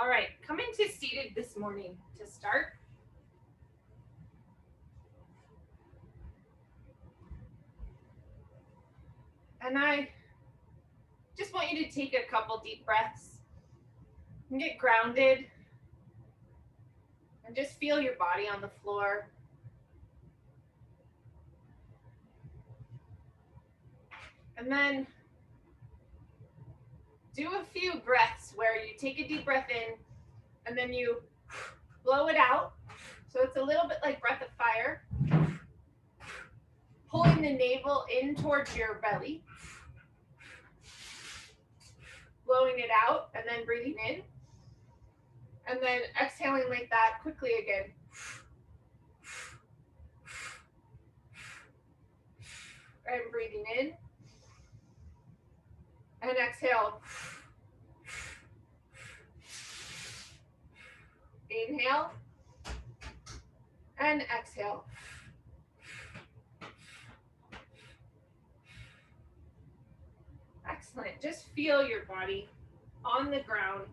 All right, come into seated this morning to start. And I just want you to take a couple deep breaths and get grounded and just feel your body on the floor. And then do a few breaths where you take a deep breath in and then you blow it out. So it's a little bit like breath of fire. Pulling the navel in towards your belly. Blowing it out and then breathing in. And then exhaling like that quickly again. And breathing in. And exhale. Inhale. And exhale. Excellent. Just feel your body on the ground.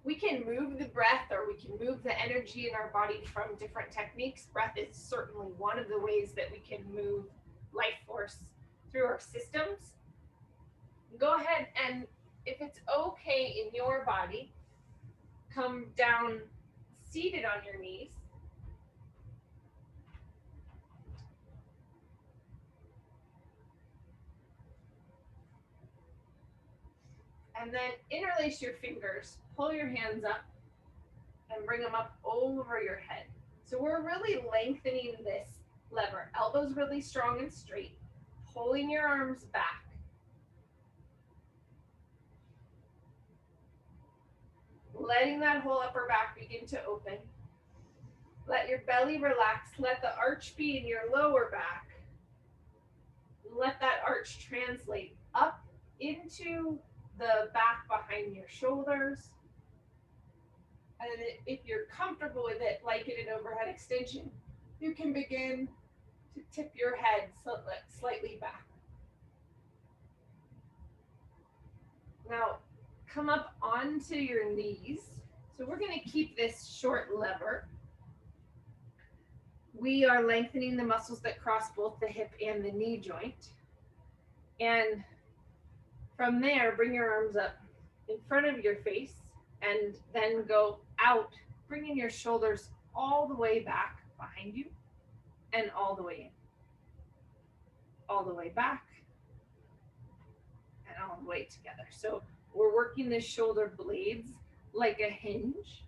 We can move the breath or we can move the energy in our body from different techniques. Breath is certainly one of the ways that we can move life force through our systems. Go ahead and, if it's okay in your body, come down seated on your knees. And then interlace your fingers, pull your hands up, and bring them up over your head. So we're really lengthening this lever. Elbows really strong and straight, pulling your arms back. Letting that whole upper back begin to open. Let your belly relax. Let the arch be in your lower back. Let that arch translate up into the back behind your shoulders. And if you're comfortable with it, like in an overhead extension, you can begin to tip your head slightly back. Now, come up onto your knees. So we're going to keep this short lever. We are lengthening the muscles that cross both the hip and the knee joint. And from there, bring your arms up in front of your face and then go out, bringing your shoulders all the way back behind you and all the way in. All the way back and all the way together. So we're working the shoulder blades like a hinge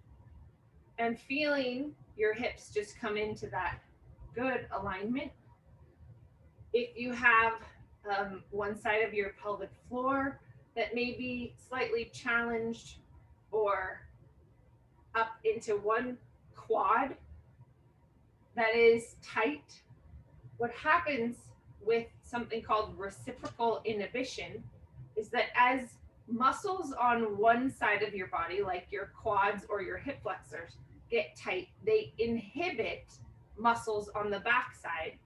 and feeling your hips just come into that good alignment. If you have one side of your pelvic floor that may be slightly challenged or up into one quad that is tight, what happens with something called reciprocal inhibition is that as muscles on one side of your body, like your quads or your hip flexors, get tight, they inhibit muscles on the back side,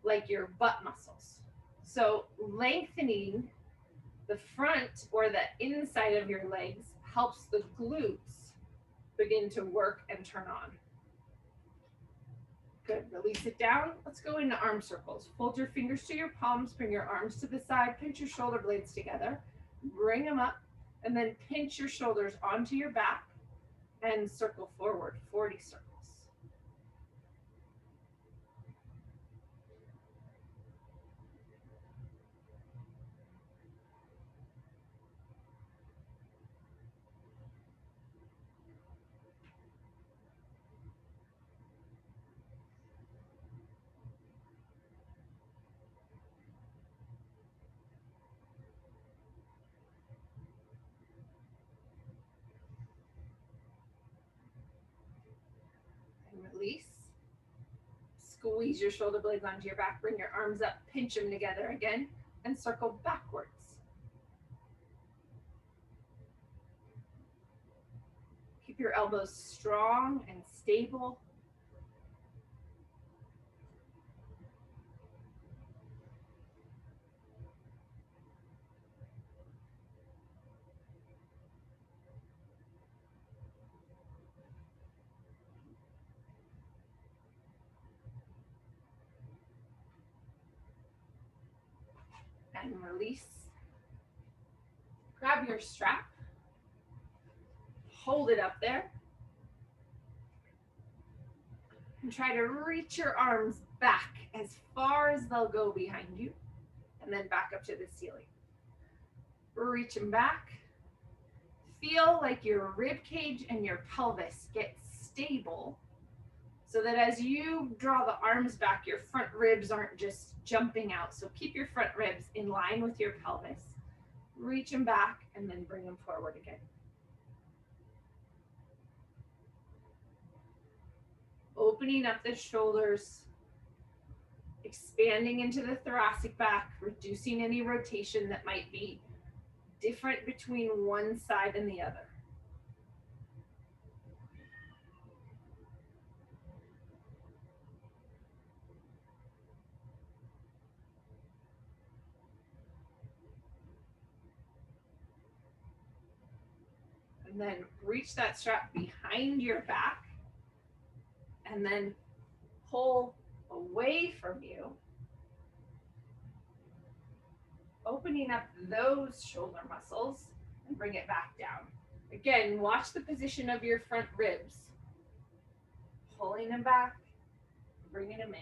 like your butt muscles. So lengthening the front or the inside of your legs helps the glutes begin to work and turn on. Good, release it down. Let's go into arm circles. Fold your fingers to your palms, bring your arms to the side, pinch your shoulder blades together, bring them up, and then pinch your shoulders onto your back and circle forward, 40 circles. Squeeze your shoulder blades onto your back, bring your arms up, pinch them together again, and circle backwards. Keep your elbows strong and stable. And release. Grab your strap. Hold it up there. And try to reach your arms back as far as they'll go behind you. And then back up to the ceiling. Reach them back. Feel like your rib cage and your pelvis get stable so that as you draw the arms back, your front ribs aren't just jumping out. So keep your front ribs in line with your pelvis. Reach them back and then bring them forward again. Opening up the shoulders, expanding into the thoracic back, reducing any rotation that might be different between one side and the other. And then reach that strap behind your back and then pull away from you, opening up those shoulder muscles and bring it back down. Again, watch the position of your front ribs. Pulling them back, bringing them in.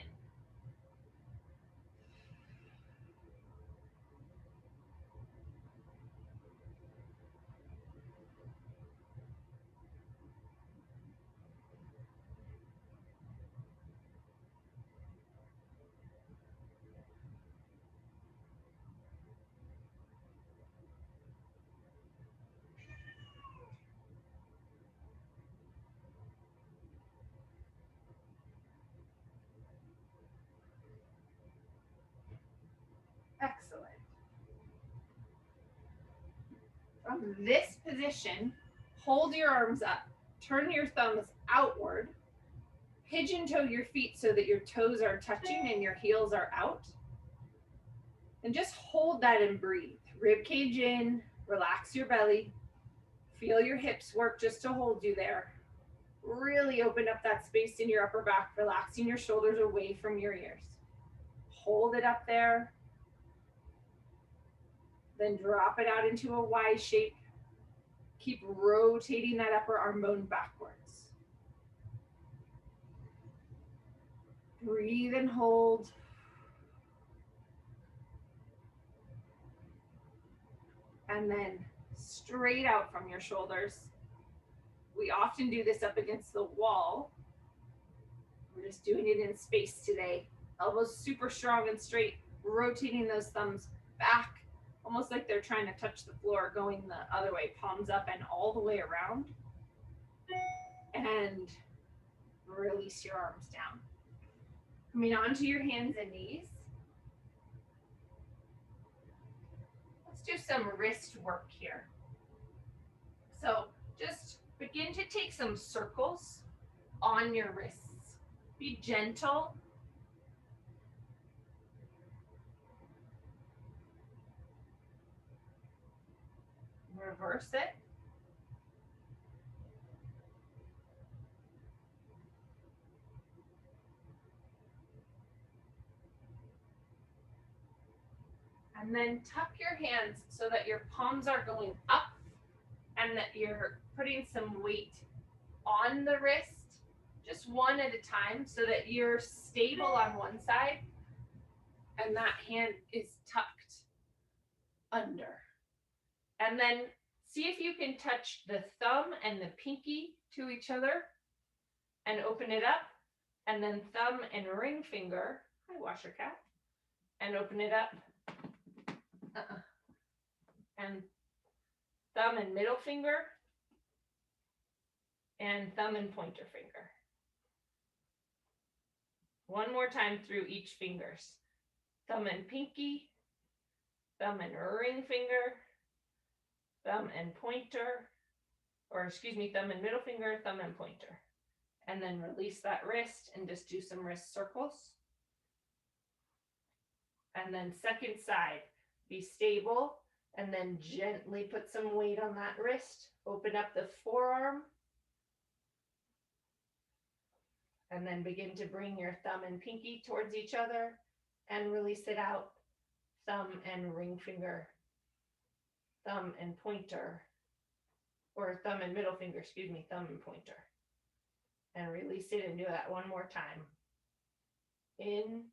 Excellent. From this position, hold your arms up. Turn your thumbs outward. Pigeon toe your feet so that your toes are touching and your heels are out. And just hold that and breathe. Rib cage in, relax your belly. Feel your hips work just to hold you there. Really open up that space in your upper back, relaxing your shoulders away from your ears. Hold it up there. Then drop it out into a Y shape. Keep rotating that upper arm bone backwards. Breathe and hold. And then straight out from your shoulders. We often do this up against the wall. We're just doing it in space today. Elbows super strong and straight, rotating those thumbs back, almost like they're trying to touch the floor, going the other way, palms up and all the way around. And release your arms down. Coming onto your hands and knees. Let's do some wrist work here. So just begin to take some circles on your wrists. Be gentle. Reverse it. And then tuck your hands so that your palms are going up and that you're putting some weight on the wrist, just one at a time, so that you're stable on one side and that hand is tucked under. And then see if you can touch the thumb and the pinky to each other and open it up, and then thumb and ring finger, hi washer cat, and open it up. And thumb and middle finger, and thumb and pointer finger. One more time through each fingers. Thumb and pinky, thumb and ring finger, thumb and pointer, or excuse me, thumb and middle finger, thumb and pointer. And then release that wrist and just do some wrist circles. And then second side, be stable and then gently put some weight on that wrist. Open up the forearm. And then begin to bring your thumb and pinky towards each other and release it out. Thumb and ring finger, thumb and pointer, or thumb and middle finger, excuse me, thumb and pointer. And release it and do that one more time. In,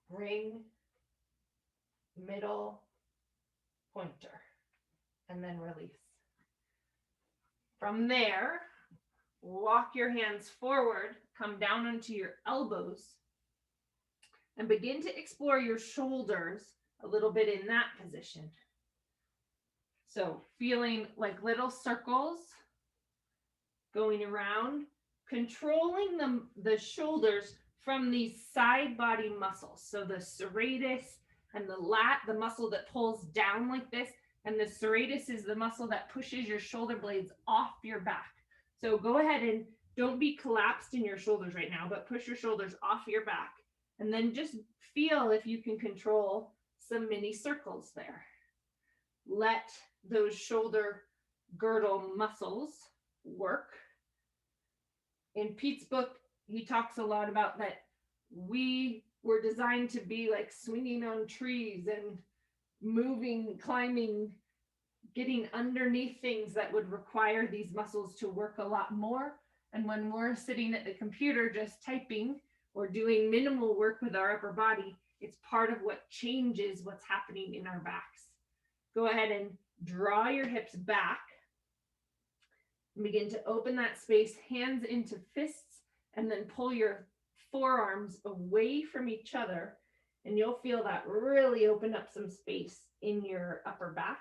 ring, middle, pointer, and then release. From there, walk your hands forward, come down onto your elbows, and begin to explore your shoulders a little bit in that position. So feeling like little circles going around, controlling the shoulders from these side body muscles. So the serratus and the lat, the muscle that pulls down like this, and the serratus is the muscle that pushes your shoulder blades off your back. So go ahead and don't be collapsed in your shoulders right now, but push your shoulders off your back. And then just feel if you can control some mini circles there. Let those shoulder girdle muscles work. In Pete's book, he talks a lot about that we were designed to be like swinging on trees and moving, climbing, getting underneath things that would require these muscles to work a lot more. And when we're sitting at the computer just typing or doing minimal work with our upper body, it's part of what changes what's happening in our backs. Go ahead and draw your hips back. Begin to open that space, hands into fists, and then pull your forearms away from each other. And you'll feel that really open up some space in your upper back.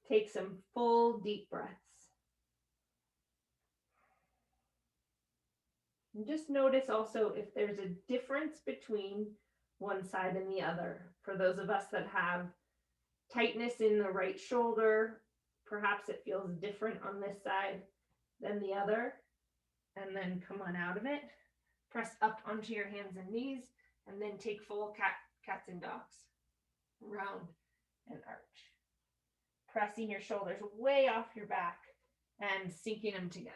Take some full deep breaths. And just notice also if there's a difference between one side and the other. For those of us that have tightness in the right shoulder, perhaps it feels different on this side than the other. And then come on out of it. Press up onto your hands and knees, and then take full cats and dogs. Round and arch. Pressing your shoulders way off your back and sinking them together.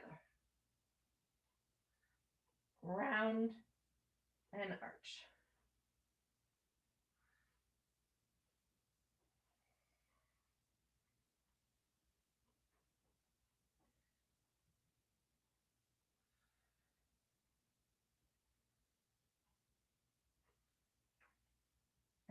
Round and arch.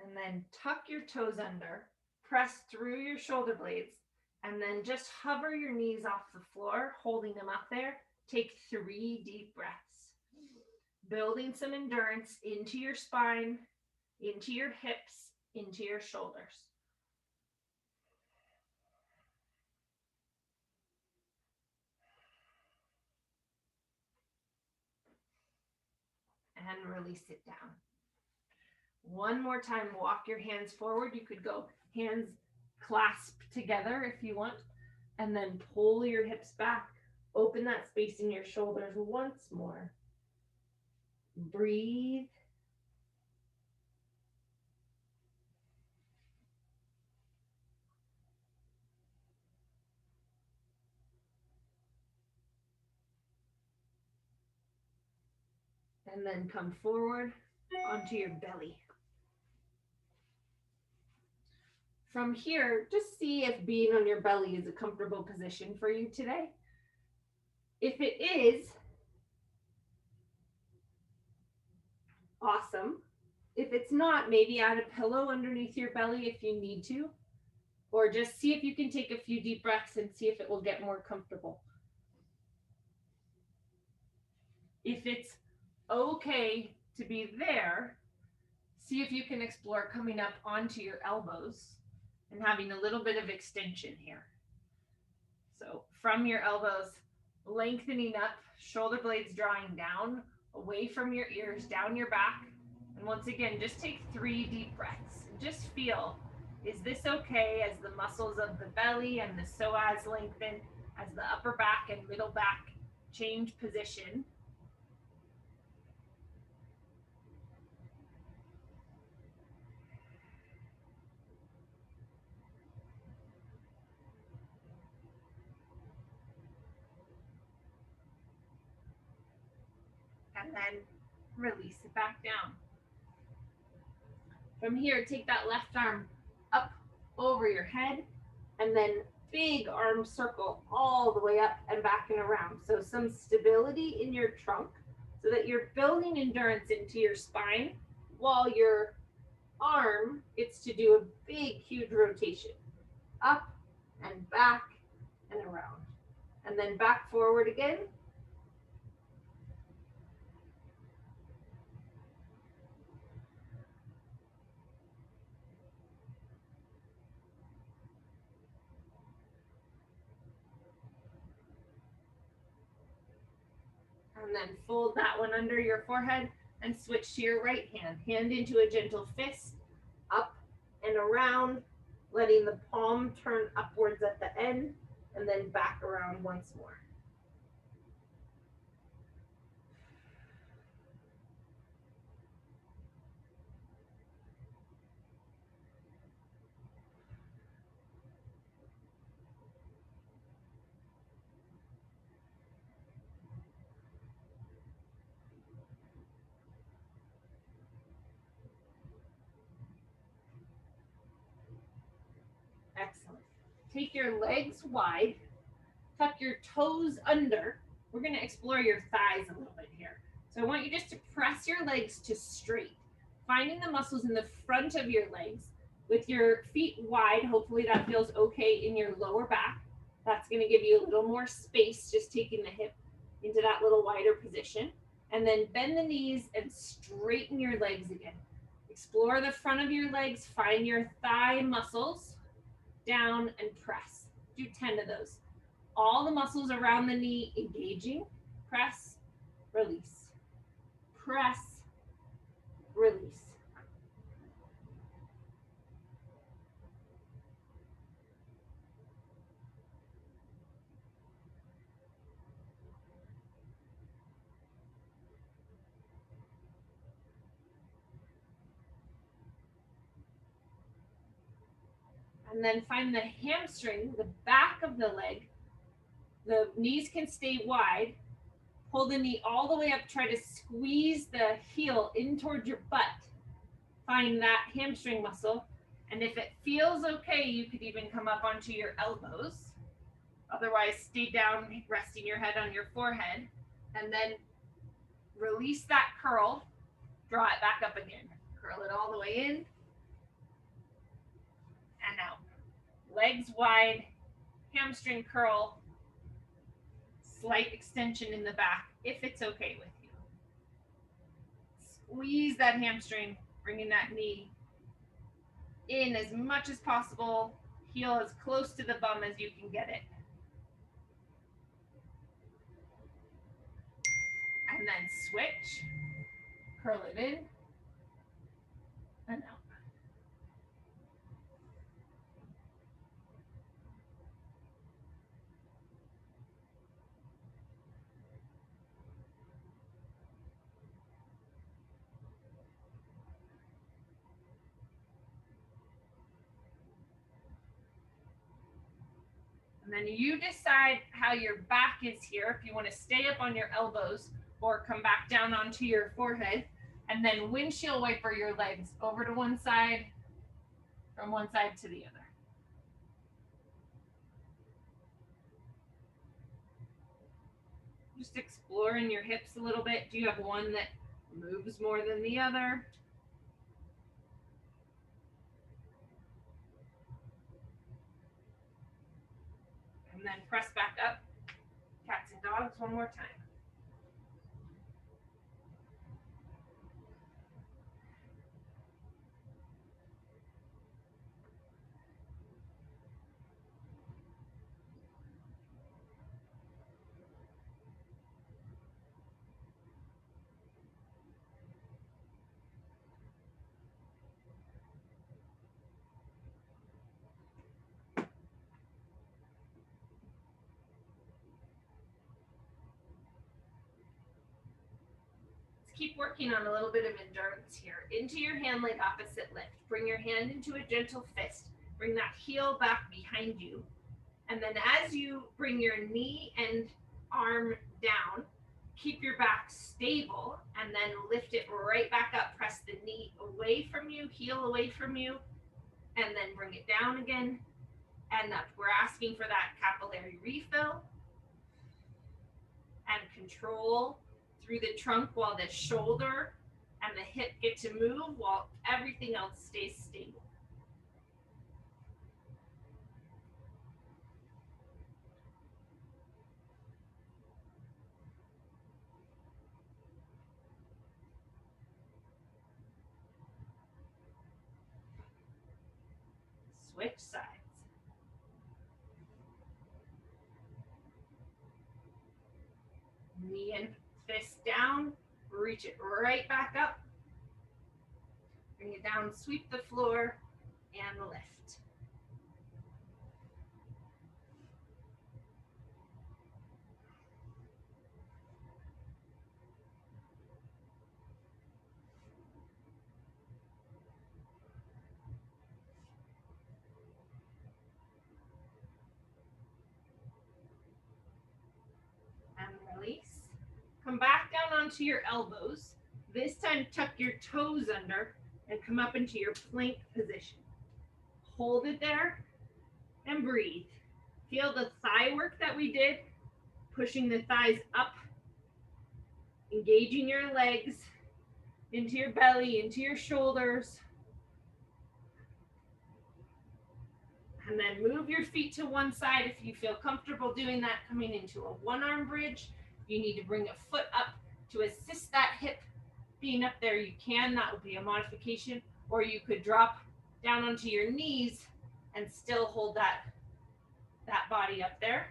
And then tuck your toes under, press through your shoulder blades, and then just hover your knees off the floor, holding them up there. Take 3 deep breaths. Building some endurance into your spine, into your hips, into your shoulders. And release it down. One more time, walk your hands forward. You could go hands clasped together if you want, and then pull your hips back. Open that space in your shoulders once more. Breathe. And then come forward onto your belly. From here, just see if being on your belly is a comfortable position for you today. If it is, awesome. If it's not, maybe add a pillow underneath your belly if you need to, or just see if you can take a few deep breaths and see if it will get more comfortable. If it's okay to be there, see if you can explore coming up onto your elbows and having a little bit of extension here. So from your elbows, lengthening up, shoulder blades drawing down, away from your ears, down your back. And once again, just take 3 deep breaths. Just feel, is this okay as the muscles of the belly and the psoas lengthen, as the upper back and middle back change position? And then release it back down. From here, take that left arm up over your head, and then big arm circle all the way up and back and around. So some stability in your trunk so that you're building endurance into your spine while your arm gets to do a big, huge rotation. Up and back and around. And then back forward again. And then fold that one under your forehead and switch to your right hand. Hand into a gentle fist, up and around, letting the palm turn upwards at the end, and then back around once more. Excellent. Take your legs wide, tuck your toes under. We're going to explore your thighs a little bit here. So I want you just to press your legs to straight, finding the muscles in the front of your legs with your feet wide. Hopefully that feels okay in your lower back. That's going to give you a little more space, just taking the hip into that little wider position. And then bend the knees and straighten your legs again. Explore the front of your legs, find your thigh muscles, down and press. Do 10 of those. All the muscles around the knee engaging. Press, release. Press, release. And then find the hamstring, the back of the leg. The knees can stay wide. Pull the knee all the way up. Try to squeeze the heel in towards your butt. Find that hamstring muscle. And if it feels okay, you could even come up onto your elbows. Otherwise, stay down, resting your head on your forehead. And then release that curl. Draw it back up again. Curl it all the way in and out. Legs wide, hamstring curl, slight extension in the back, if it's okay with you. Squeeze that hamstring, bringing that knee in as much as possible, heel as close to the bum as you can get it. And then switch, curl it in and out. And then you decide how your back is here, if you want to stay up on your elbows or come back down onto your forehead, and then windshield wiper your legs over to one side, from one side to the other. Just exploring your hips a little bit. Do you have one that moves more than the other? And then press back up. Cats and dogs one more time. keep working on a little bit of endurance here. Into your hand leg opposite lift. Bring your hand into a gentle fist. Bring that heel back behind you. And then as you bring your knee and arm down, keep your back stable and then lift it right back up. Press the knee away from you, heel away from you, and then bring it down again and up. We're asking for that capillary refill and control through the trunk while the shoulder and the hip get to move while everything else stays stable. Switch sides. Knee and fist down, reach it right back up. Bring it down, sweep the floor, and lift. And release. Come back down onto your elbows. This time tuck your toes under and come up into your plank position. Hold it there and breathe. Feel the thigh work that we did, pushing the thighs up, engaging your legs into your belly, into your shoulders. And then move your feet to one side if you feel comfortable doing that, coming into a one-arm bridge. You need to bring a foot up to assist that hip being up there. You can, that would be a modification, or you could drop down onto your knees and still hold that body up there.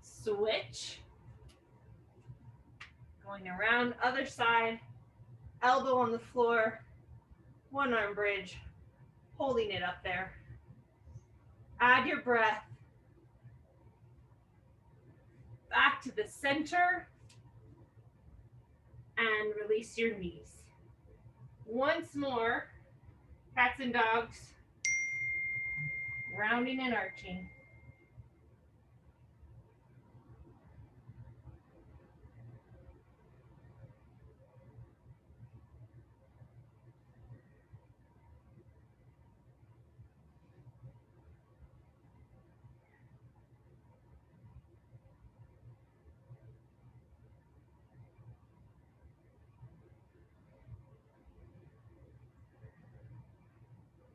Switch. Going around, other side, elbow on the floor, one arm bridge, holding it up there. Add your breath. Back to the center and release your knees. Once more, cats and dogs, rounding and arching.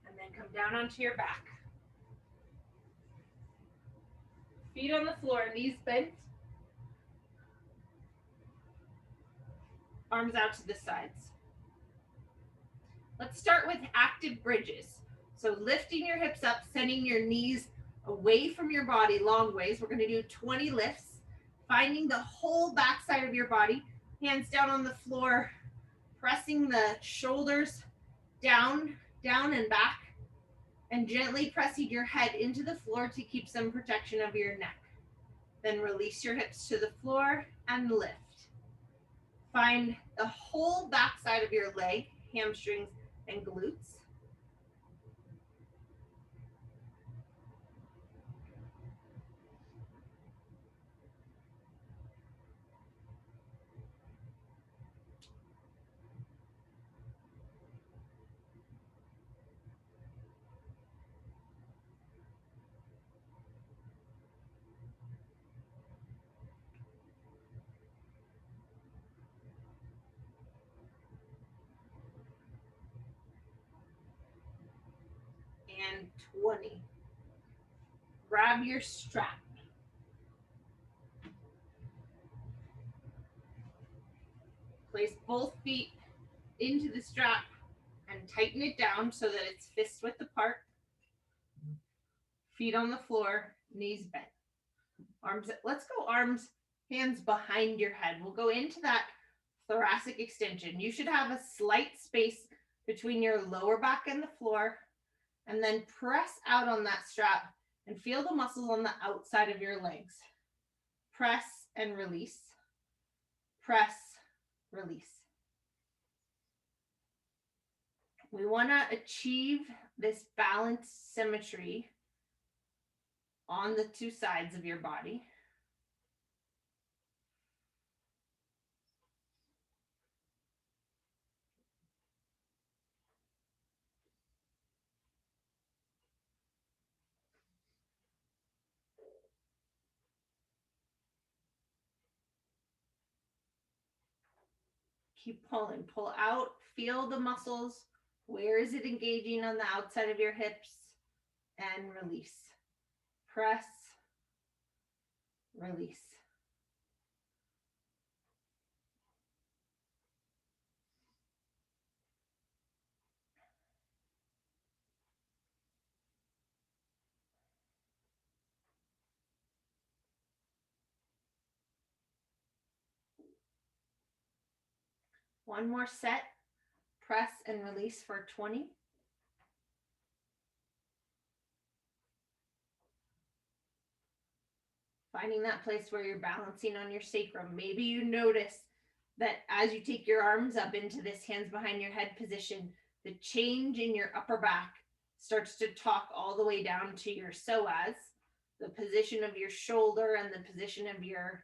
And then come down onto your back. Feet on the floor, knees bent. Arms out to the sides. Let's start with active bridges. So lifting your hips up, sending your knees away from your body long ways. We're going to do 20 lifts, finding the whole back side of your body, hands down on the floor, pressing the shoulders down and back, and gently pressing your head into the floor to keep some protection of your neck. Then release your hips to the floor and lift. Find the whole back side of your leg, hamstrings and glutes. And 20. Grab your strap. Place both feet into the strap and tighten it down so that it's fist width apart. Feet on the floor, knees bent. Arms, let's go arms, hands behind your head. We'll go into that thoracic extension. You should have a slight space between your lower back and the floor, and then press out on that strap and feel the muscles on the outside of your legs. Press and release. press, release. We want to achieve this balanced symmetry on the two sides of your body. Keep pulling, pull out, feel the muscles. Where is it engaging on the outside of your hips? And release. Press, release. One more set. Press and release for 20. Finding that place where you're balancing on your sacrum. Maybe you notice that as you take your arms up into this hands behind your head position, the change in your upper back starts to talk all the way down to your psoas. The position of your shoulder and the position of your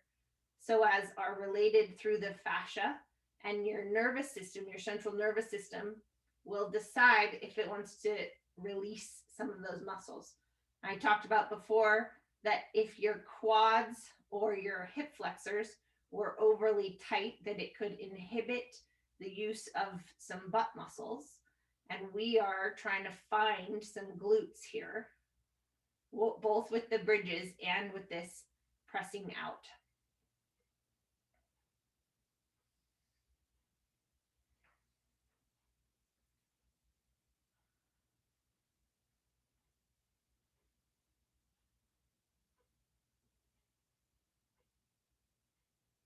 psoas are related through the fascia, and your nervous system, your central nervous system, will decide if it wants to release some of those muscles. I talked about before that if your quads or your hip flexors were overly tight, that it could inhibit the use of some butt muscles. And we are trying to find some glutes here, both with the bridges and with this pressing out.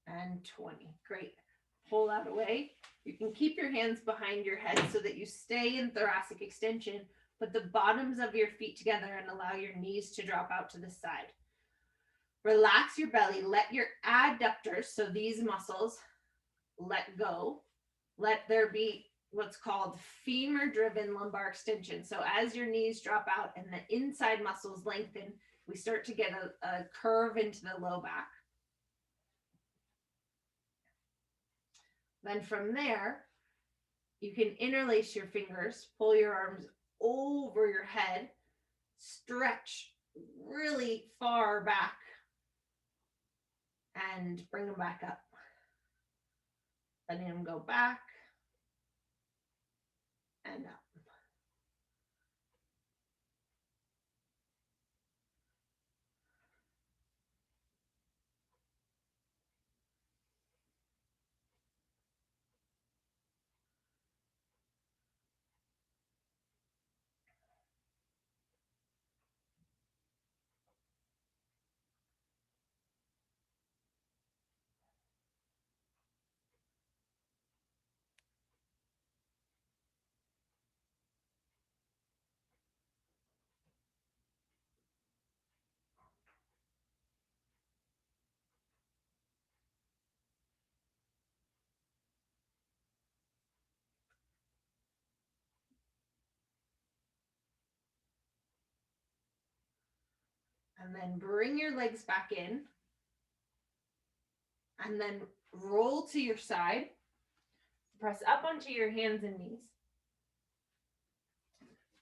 And 20. Great. Pull that away. You can keep your hands behind your head so that you stay in thoracic extension. Put the bottoms of your feet together and allow your knees to drop out to the side. Relax your belly. Let your adductors, so these muscles, let go. Let there be what's called femur-driven lumbar extension. So as your knees drop out and the inside muscles lengthen, we start to get a curve into the low back. Then from there, you can interlace your fingers, pull your arms over your head, stretch really far back, and bring them back up. Letting them go back and up. And then bring your legs back in. And then roll to your side. Press up onto your hands and knees.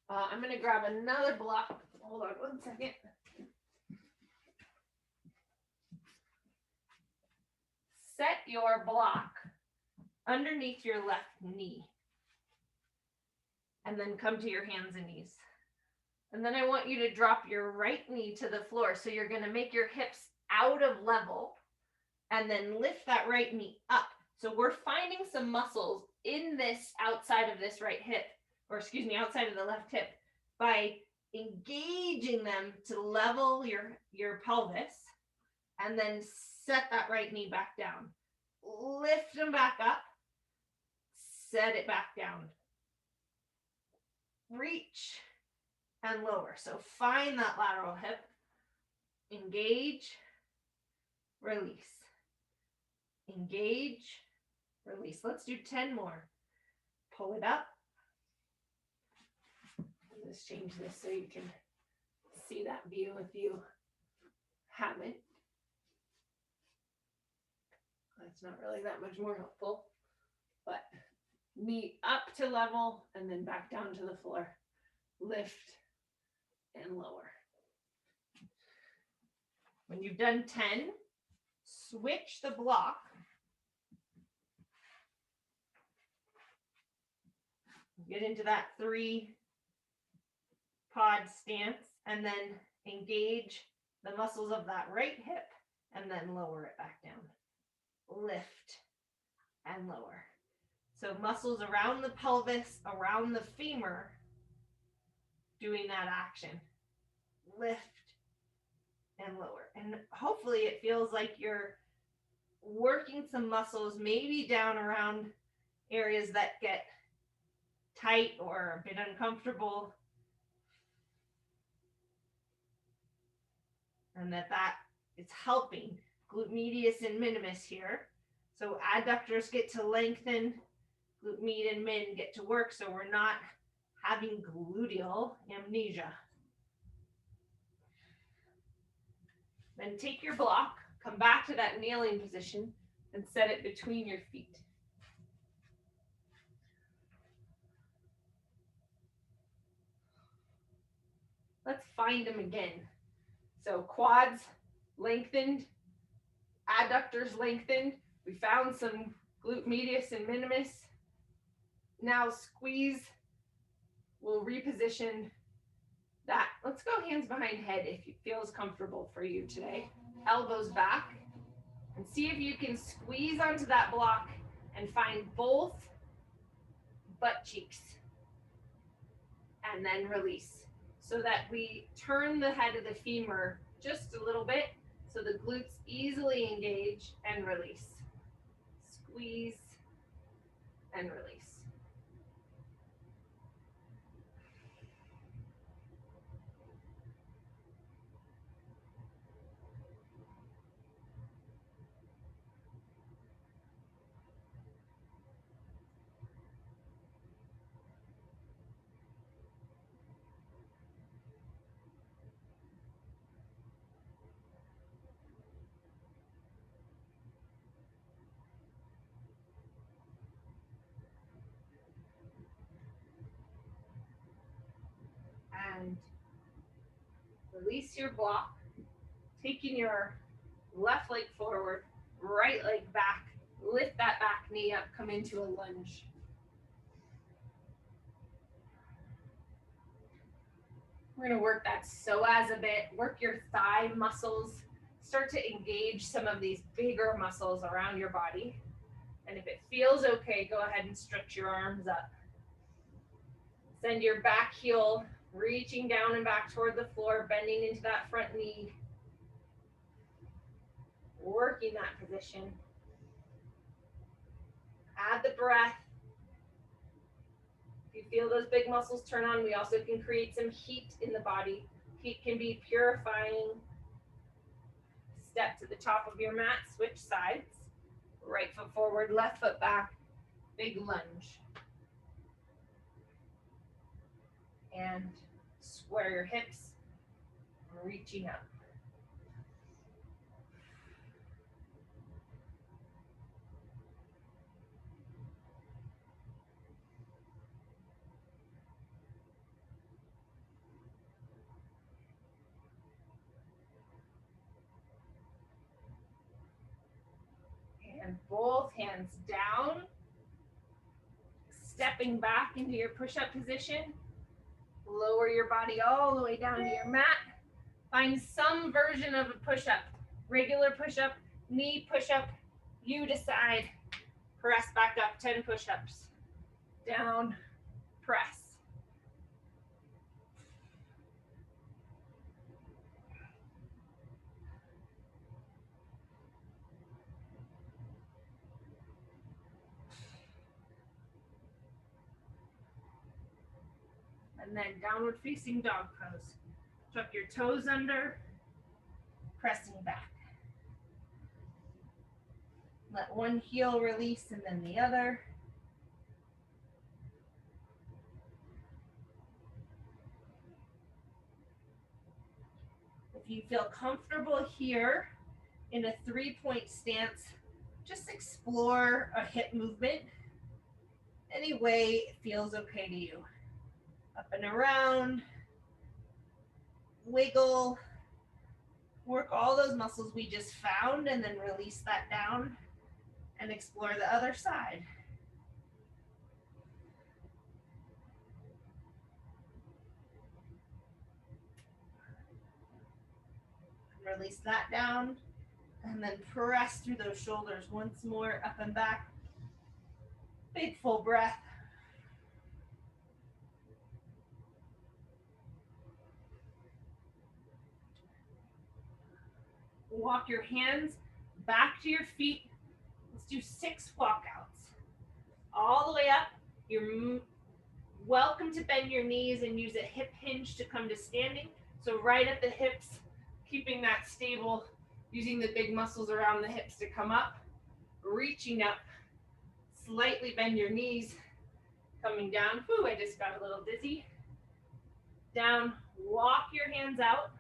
I'm going to grab another block. Hold on one second. Set your block underneath your left knee. And then come to your hands and knees. And then I want you to drop your right knee to the floor. So you're going to make your hips out of level and then lift that right knee up. So we're finding some muscles in this outside of this right hip, or excuse me, outside of the left hip, by engaging them to level your pelvis and then set that right knee back down. Lift them back up, set it back down. Reach and lower. So find that lateral hip, engage, release, Engage, release. Let's do 10 more. Pull it up. Let's change this so you can see that view if you haven't. That's not really that much more helpful, but knee up to level and then back down to the floor. Lift and lower. When you've done 10, switch the block. Get into that 3-pod stance and then engage the muscles of that right hip and then lower it back down. Lift and lower. So muscles around the pelvis, around the femur, doing that action. Lift and lower. And hopefully it feels like you're working some muscles, maybe down around areas that get tight or a bit uncomfortable. And that is helping glute medius and minimus here. So adductors get to lengthen, glute med and min get to work, so we're not having gluteal amnesia. Then take your block, come back to that kneeling position, and set it between your feet. Let's find them again. So quads lengthened, adductors lengthened. We found some glute medius and minimus. Now squeeze. We'll reposition that. Let's go hands behind head if it feels comfortable for you today. Elbows back. And see if you can squeeze onto that block and find both butt cheeks. And then release. So that we turn the head of the femur just a little bit so the glutes easily engage and release. Squeeze and release. And release your block, taking your left leg forward, right leg back, lift that back knee up, come into a lunge. We're going to work that psoas a bit, work your thigh muscles, start to engage some of these bigger muscles around your body. And if it feels okay, go ahead and stretch your arms up. Send your back heel reaching down and back toward the floor, bending into that front knee. Working that position. Add the breath. If you feel those big muscles turn on, we also can create some heat in the body. Heat can be purifying. Step to the top of your mat, switch sides. Right foot forward, left foot back, big lunge. And square your hips, reaching up. And both hands down, stepping back into your push-up position. Lower your body all the way down to your mat. Find some version of a push-up. Regular push-up, knee push-up. You decide. Press back up, 10 push-ups. Down, press. And then downward facing dog pose. Tuck your toes under, pressing back. Let one heel release and then the other. If you feel comfortable here in a 3-point stance, just explore a hip movement any way it feels okay to you. Up and around, wiggle, work all those muscles we just found, and then release that down and explore the other side. Release that down, and then press through those shoulders once more, up and back. Big full breath. Walk your hands back to your feet. Let's do 6 walkouts. All the way up. You're welcome to bend your knees and use a hip hinge to come to standing. So right at the hips, keeping that stable, using the big muscles around the hips to come up, reaching up, slightly bend your knees, coming down. Whew, I just got a little dizzy. Down, walk your hands out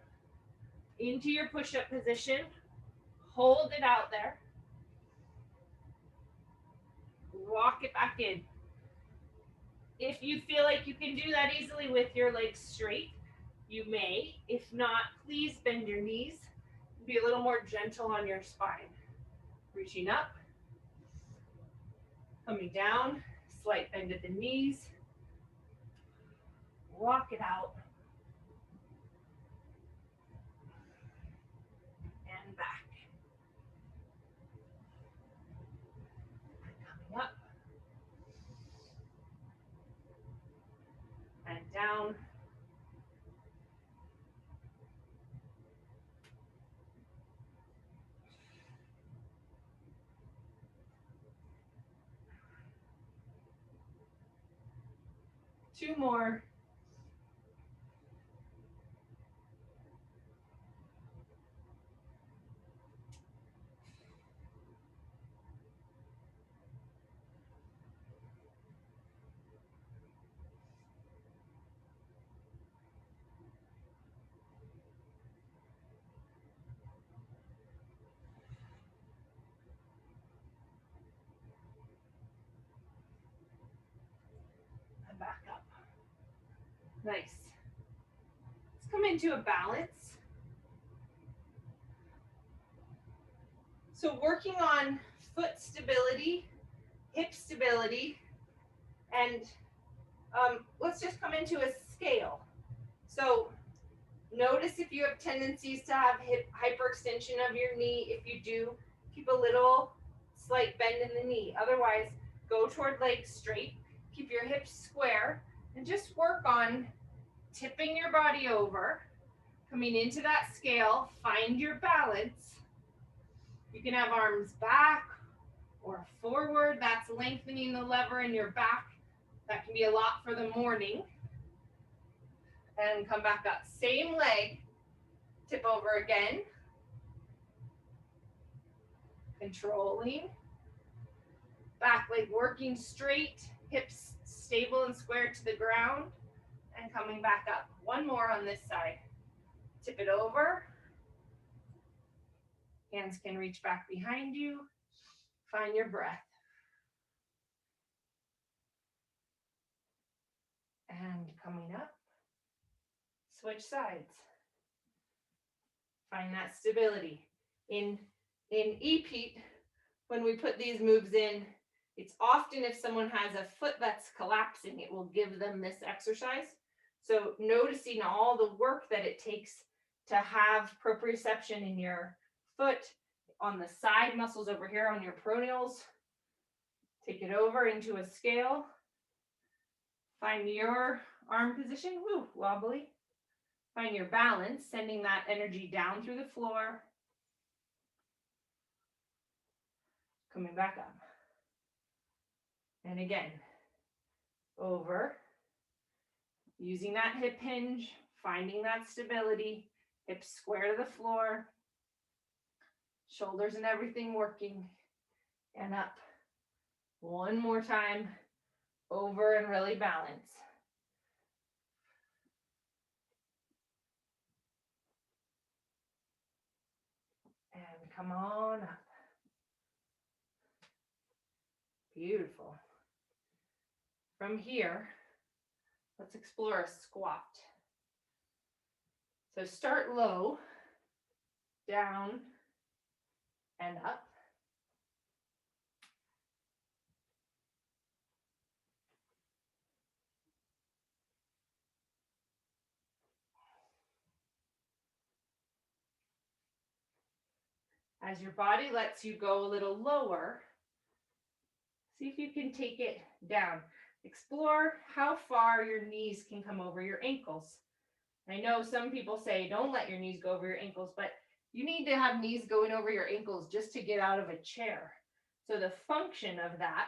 into your push-up position. Hold it out there. Walk it back in. If you feel like you can do that easily with your legs straight, you may. If not, please bend your knees. Be a little more gentle on your spine. Reaching up, coming down, slight bend at the knees. Walk it out. And back. Coming up. And down. Two more. And back up. Nice. Let's come into a balance. So working on foot stability, hip stability, and let's just come into a scale. So notice if you have tendencies to have hip hyperextension of your knee. If you do, keep a little slight bend in the knee. Otherwise, go toward legs straight. Keep your hips square and just work on tipping your body over, coming into that scale. Find your balance. You can have arms back or forward. That's lengthening the lever in your back. That can be a lot for the morning. And come back up. Same leg. Tip over again. Controlling. Back leg working straight. Hips stable and square to the ground. And coming back up. One more on this side. Tip it over. Hands can reach back behind you. Find your breath. And coming up. Switch sides. Find that stability. In EPEAT, when we put these moves in, it's often if someone has a foot that's collapsing, it will give them this exercise. So noticing all the work that it takes to have proprioception in your foot, on the side muscles over here on your peroneals. Take it over into a scale. Find your arm position. Woo, wobbly. Find your balance, sending that energy down through the floor. Coming back up. And again, over. Using that hip hinge, finding that stability, hips square to the floor, shoulders and everything working. and up. One more time, over and really balance. And come on up. Beautiful. From here, let's explore a squat. So start low, down, and up. As your body lets you go a little lower, see if you can take it down. Explore how far your knees can come over your ankles. I know some people say don't let your knees go over your ankles, but you need to have knees going over your ankles just to get out of a chair. So the function of that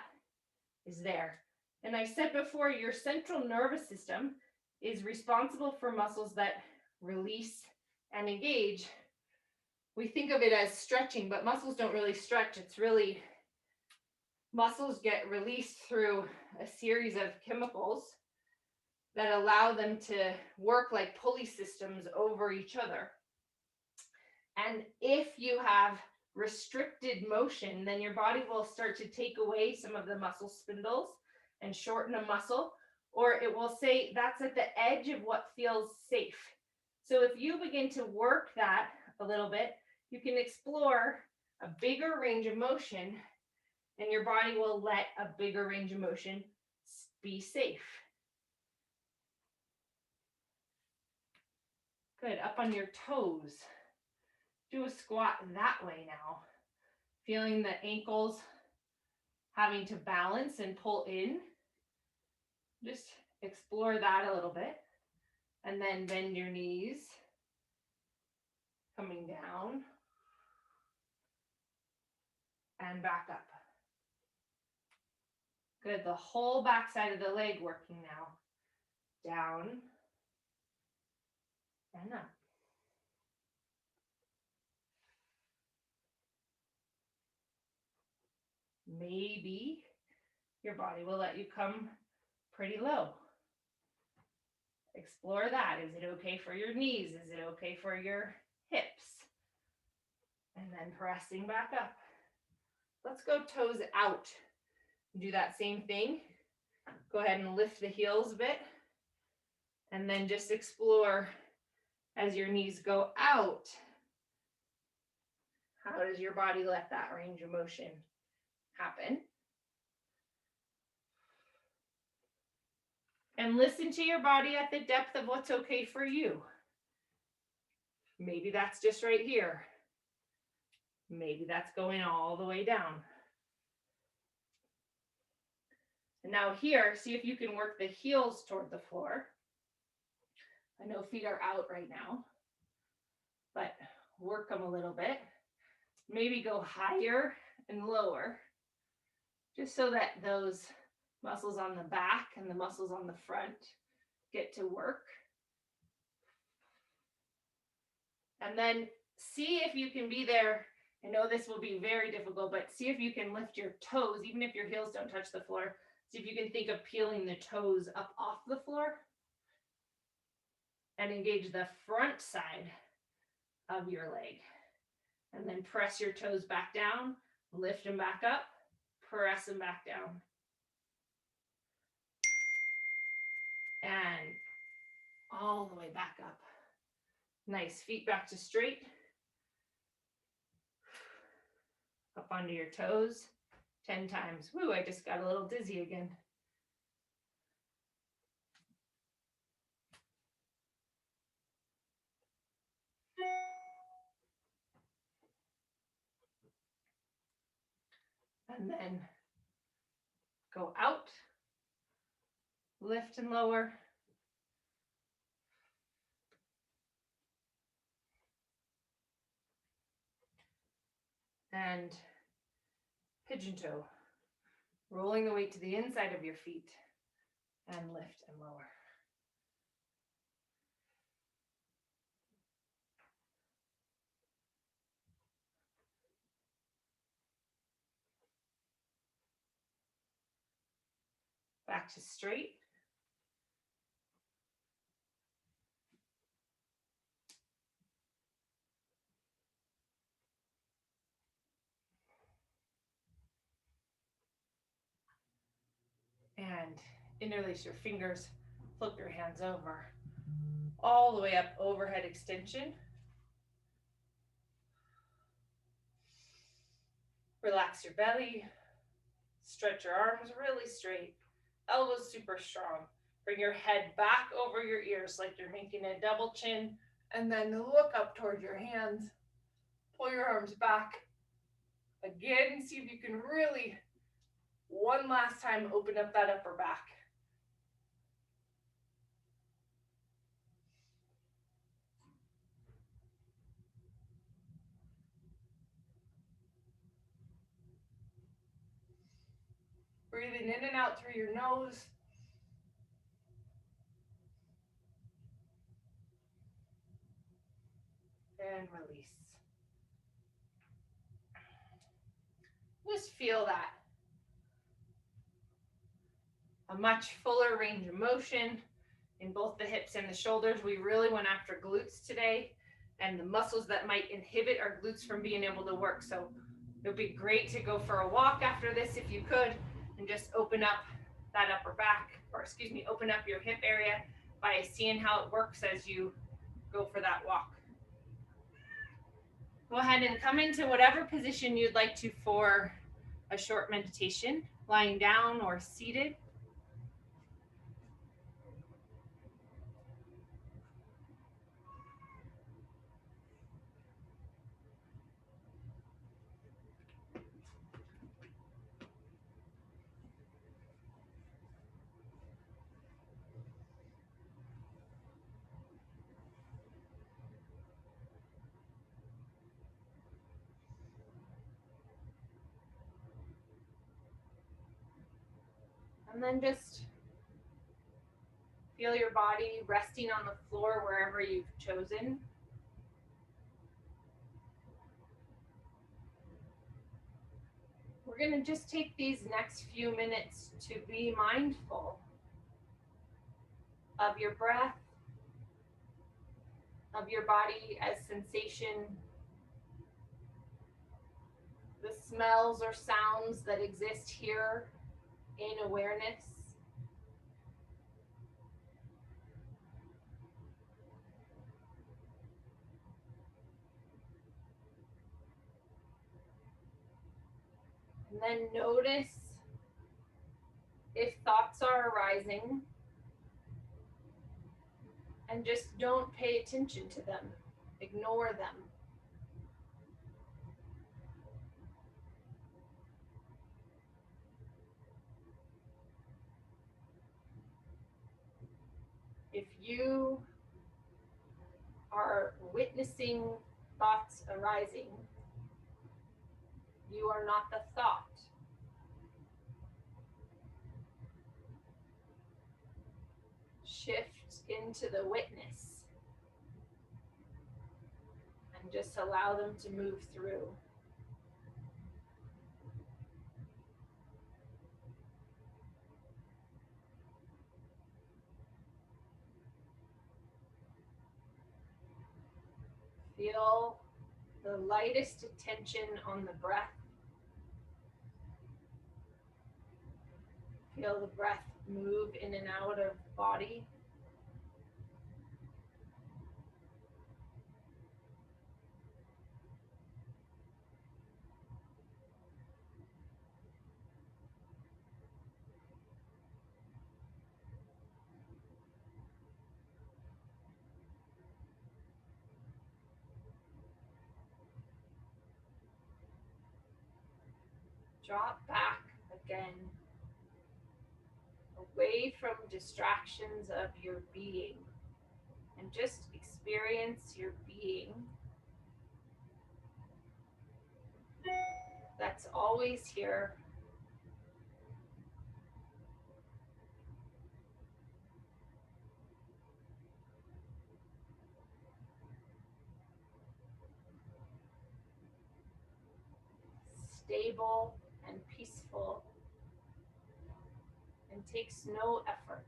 is there. And I said before, your central nervous system is responsible for muscles that release and engage. We think of it as stretching, but muscles don't really stretch. It's really, muscles get released through a series of chemicals that allow them to work like pulley systems over each other. And if you have restricted motion, then your body will start to take away some of the muscle spindles and shorten a muscle, or it will say that's at the edge of what feels safe. So if you begin to work that a little bit, you can explore a bigger range of motion, and your body will let a bigger range of motion be safe. Good, up on your toes. Do a squat that way now. Feeling the ankles having to balance and pull in. Just explore that a little bit. And then bend your knees. Coming down. And back up. Good, the whole back side of the leg working now. Down. And up. Maybe your body will let you come pretty low. Explore that. Is it okay for your knees? Is it okay for your hips? And then pressing back up. Let's go toes out. Do that same thing. Go ahead and lift the heels a bit. And then just explore as your knees go out. How does your body let that range of motion happen? And listen to your body at the depth of what's okay for you. Maybe that's just right here. Maybe that's going all the way down. And now here, see if you can work the heels toward the floor. I know feet are out right now, but work them a little bit. Maybe go higher and lower, just so that those muscles on the back and the muscles on the front get to work. And then see if you can be there. I know this will be very difficult, but see if you can lift your toes, even if your heels don't touch the floor. See if you can think of peeling the toes up off the floor and engage the front side of your leg. And then press your toes back down, lift them back up, press them back down. And all the way back up. Nice, feet back to straight. Up onto your toes, 10 times. Woo, I just got a little dizzy again. And then go out, lift and lower. And pigeon toe, rolling the weight to the inside of your feet and lift and lower. back to straight. And interlace your fingers, flip your hands over, all the way up, overhead extension. Relax your belly, stretch your arms really straight, elbows super strong. Bring your head back over your ears like you're making a double chin, and then look up toward your hands. Pull your arms back. Again, see if you can really, one last time, open up that upper back. Breathing in and out through your nose. And release. Just feel that. A much fuller range of motion in both the hips and the shoulders. We really went after glutes today and the muscles that might inhibit our glutes from being able to work. So it would be great to go for a walk after this if you could, and just open up that upper back, or excuse me, open up your hip area by seeing how it works as you go for that walk. Go ahead and come into whatever position you'd like to for a short meditation, lying down or seated. And then just feel your body resting on the floor wherever you've chosen. We're going to just take these next few minutes to be mindful of your breath, of your body as sensation, the smells or sounds that exist here in awareness. And then notice if thoughts are arising, and just don't pay attention to them. Ignore them. If you are witnessing thoughts arising, you are not the thought. Shift into the witness and just allow them to move through. Feel the lightest attention on the breath. Feel the breath move in and out of the body. Drop back again, away from distractions of your being, and just experience your being that's always here. Stable and peaceful and and takes no effort.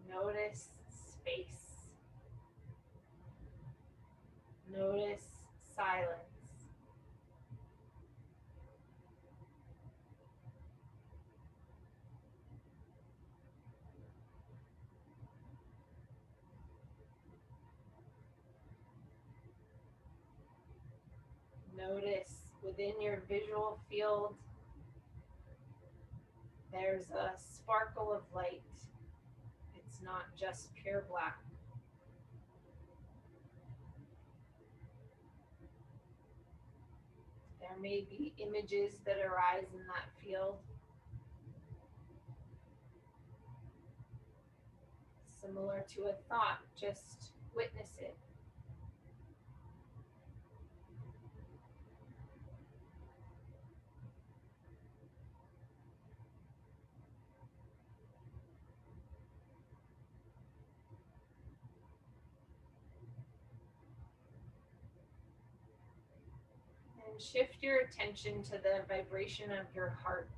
Notice space. Notice silence. Notice within your visual field, there's a sparkle of light. It's not just pure black. There may be images that arise in that field, similar to a thought. Just witness it. And shift your attention to the vibration of your heart.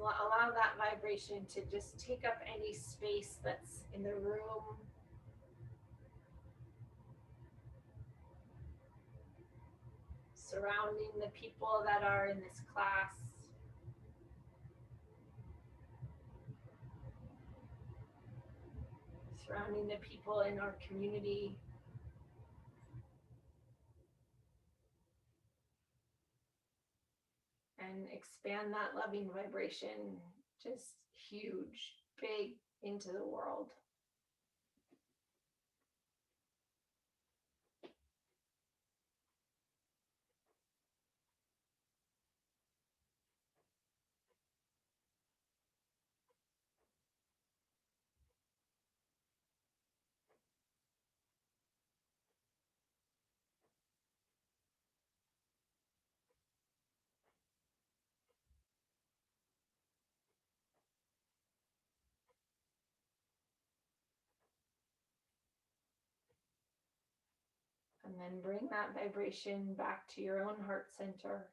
Allow that vibration to just take up any space that's in the room, surrounding the people that are in this class, surrounding the people in our community. And expand that loving vibration, just huge, big, into the world. And then bring that vibration back to your own heart center.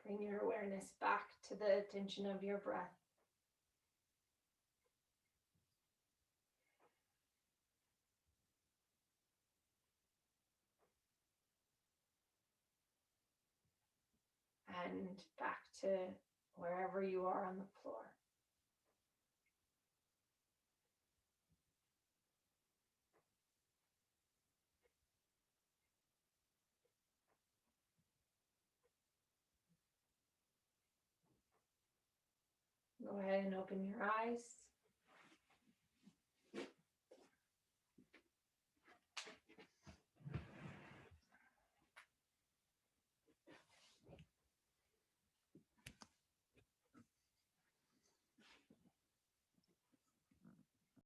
Bring your awareness back to the attention of your breath. And back to wherever you are on the floor. Go ahead and open your eyes.